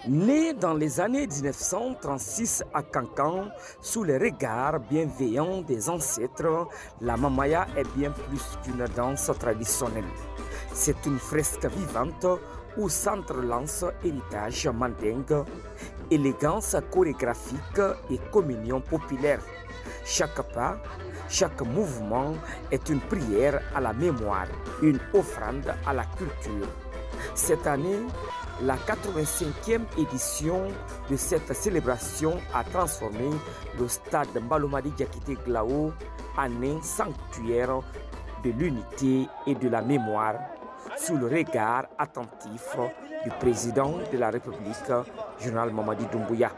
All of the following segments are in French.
Né dans les années 1936 à Kankan, sous le regard bienveillant des ancêtres, la mamaya est bien plus qu'une danse traditionnelle. C'est une fresque vivante où s'entrelacent héritage mandingue, élégance chorégraphique et communion populaire. Chaque pas, chaque mouvement est une prière à la mémoire, une offrande à la culture. Cette année, la 85e édition de cette célébration a transformé le stade Mbalomadi Diakité Glao en un sanctuaire de l'unité et de la mémoire, sous le regard attentif du président de la République, général Mamadi Doumbouya.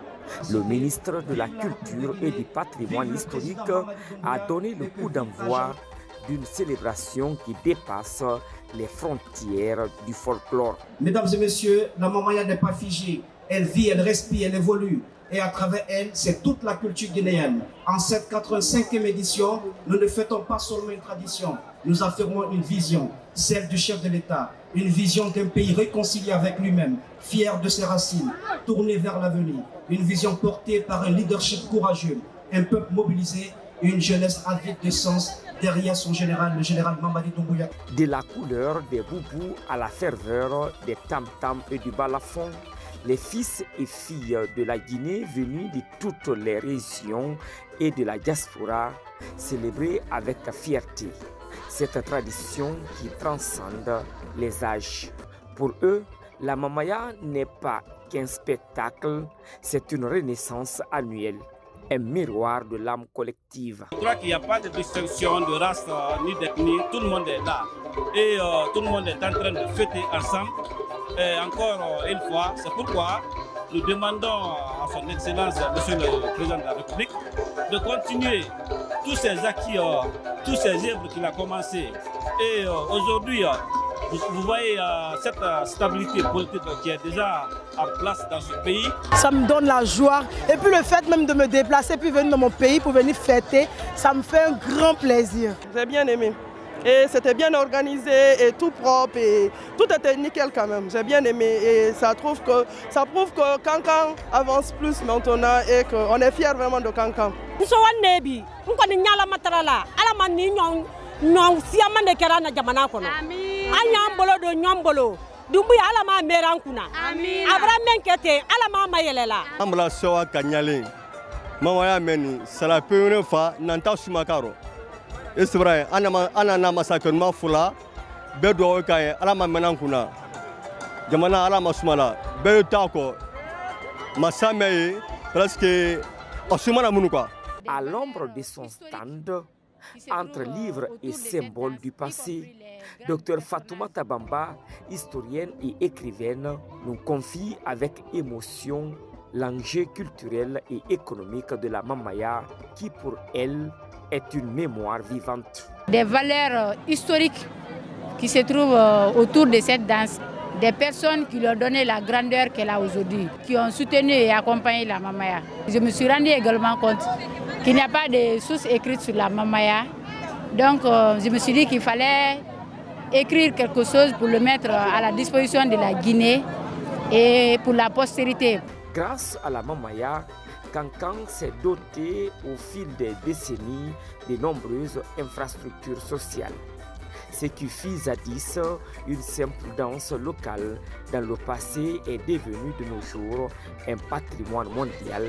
Le ministre de la Culture et du Patrimoine historique a donné le coup d'envoi d'une célébration qui dépasse les frontières du folklore. Mesdames et messieurs, la mamaya n'est pas figée. Elle vit, elle respire, elle évolue. Et à travers elle, c'est toute la culture guinéenne. En cette 85e édition, nous ne fêtons pas seulement une tradition. Nous affirmons une vision, celle du chef de l'État. Une vision d'un pays réconcilié avec lui-même, fier de ses racines, tourné vers l'avenir. Une vision portée par un leadership courageux, un peuple mobilisé et une jeunesse avide de sens derrière son général, le général Mamadi Doumbouya. De la couleur des boubous à la ferveur des tam-tams et du balafon, les fils et filles de la Guinée venus de toutes les régions et de la diaspora célébraient avec fierté cette tradition qui transcende les âges. Pour eux, la mamaya n'est pas qu'un spectacle, c'est une renaissance annuelle, un miroir de l'âme collective. Je crois qu'il n'y a pas de distinction de race ni d'ethnie, tout le monde est là. Et tout le monde est en train de fêter ensemble. Et encore une fois, c'est pourquoi nous demandons à son Excellence, Monsieur le Président de la République, de continuer tous ces acquis, tous ces œuvres qu'il a commencé. Et aujourd'hui, vous voyez cette stabilité politique qui est déjà en place dans ce pays. Ça me donne la joie. Et puis le fait même de me déplacer puis venir dans mon pays pour venir fêter, ça me fait un grand plaisir. J'ai bien aimé. Et c'était bien organisé et tout propre et tout était nickel quand même. J'ai bien aimé et ça prouve que Kankan avance plus maintenant et qu'on est fiers vraiment de Kankan. Doumbouya ala ma meran kuna abra menkete ala ma mayelela amla sowa kanyale mamaya meni sala peune fa nanta sumakaro esbra ana na masakon fula bedo kay ala ma menan kuna jamana ala masumala be tako masame presque osumana munuka. À l'ombre de son stand, entre livres et symboles du passé, Dr Fatoumata Bamba, historienne et écrivaine, nous confie avec émotion l'enjeu culturel et économique de la mamaya qui pour elle est une mémoire vivante. Des valeurs historiques qui se trouvent autour de cette danse, des personnes qui lui ont donné la grandeur qu'elle a aujourd'hui, qui ont soutenu et accompagné la mamaya. Je me suis rendu également compte qu'il n'y a pas de sources écrites sur la mamaya. Donc je me suis dit qu'il fallait écrire quelque chose pour le mettre à la disposition de la Guinée et pour la postérité. Grâce à la mamaya, Kankan s'est doté au fil des décennies de nombreuses infrastructures sociales. Ce qui fut jadis une simple danse locale dans le passé est devenu de nos jours un patrimoine mondial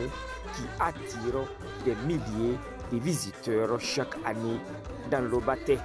qui attire des milliers de visiteurs chaque année dans le Baté.